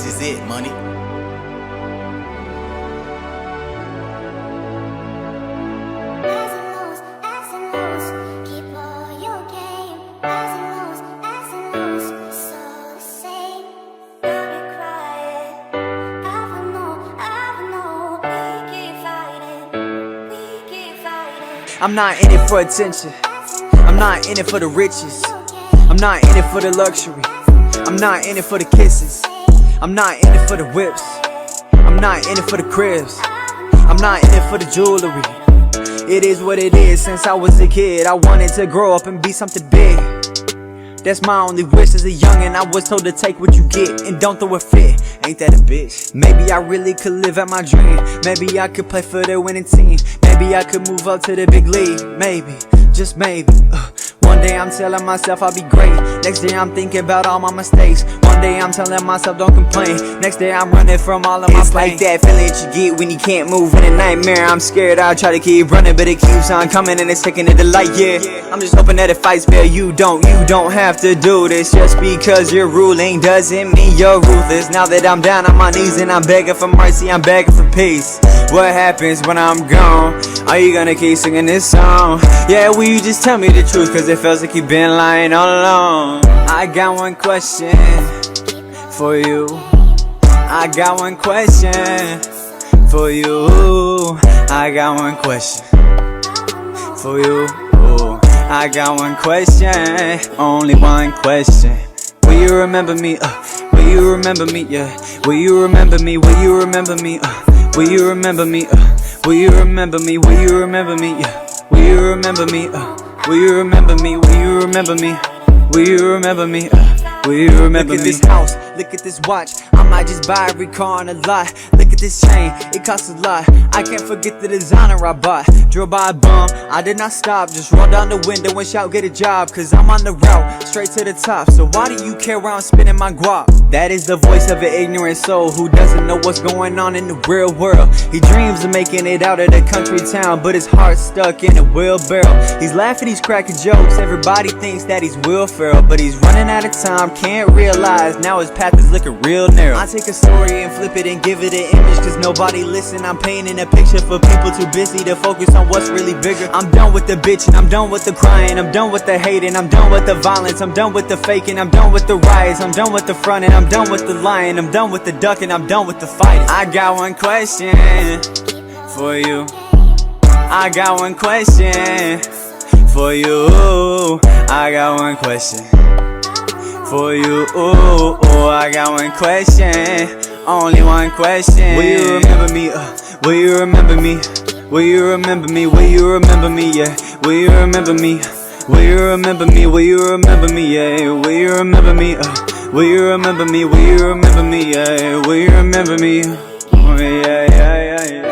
is it, money. I'm not in it for attention. I'm not in it for the riches. I'm not in it for the luxury. I'm not in it for the kisses. I'm not in it for the whips. I'm not in it for the cribs. I'm not in it for the jewelry. It is what it is. Since I was a kid, I wanted to grow up and be something big. That's my only wish as a youngin'. I was told to take what you get and don't throw a fit. Ain't that a bitch? Maybe I really could live out my dream. Maybe I could play for the winning team. Maybe I could move up to the big league. Maybe, just maybe. One day I'm telling myself I'll be great. Next day I'm thinking about all my mistakes. One day I'm telling myself don't complain. Next day I'm running from all of my pain. It's like that feeling that you get when you can't move in a nightmare. I'm scared, I'll try to keep running, but it keeps on coming and it's taking it to light, yeah. I'm just hoping that it fights fair. You don't have to do this. Just because you're ruling doesn't mean you're ruthless. Now that I'm down on my knees and I'm begging for mercy, I'm begging for peace. What happens when I'm gone? Are you gonna keep singing this song? Yeah, will you just tell me the truth? Cause it feels like you've been lying all along. I got one question for you. I got one question for you. I got one question for you. I got one question, only one question. Will you remember me? Will you remember me? Yeah. Will you remember me? Will you remember me? Will you remember me? Will you remember me? Will you remember me? Yeah. Will you remember me? Will you remember me? Will you remember me? Will you remember me? Will you remember me? Look at this house, look at this watch. I might just buy every car on a lot. Look at this chain, it costs a lot. I can't forget the designer I bought. Drove by a bum, I did not stop. Just roll down the window and shout, get a job. Cause I'm on the route, straight to the top. So why do you care where I'm spending my guap? That is the voice of an ignorant soul who doesn't know what's going on in the real world. He dreams of making it out of the country town, but his heart's stuck in a wheelbarrow. He's laughing, he's cracking jokes. Everybody thinks that he's Will Ferrell, but he's running out of time, can't realize now his path is looking real narrow. I take a story and flip it and give it an image, cause nobody listen. I'm painting a picture for people too busy to focus on what's really bigger. I'm done with the bitching, I'm done with the crying, I'm done with the hating, I'm done with the violence, I'm done with the faking, I'm done with the riots, I'm done with the fronting, I'm done with the lying, I'm done with the ducking, I'm done with the fighting. I got one question for you. I got one question for you. I got one question for you. I got one question, only one question. Will you remember me? Will you remember me? Will you remember me? Will you remember me? Yeah. Will you remember me? Will you remember me? Will you remember me? Yeah. Will you remember me? Will you remember me? Will you remember me? Yeah. Will you remember me? Oh, yeah, yeah, yeah, yeah.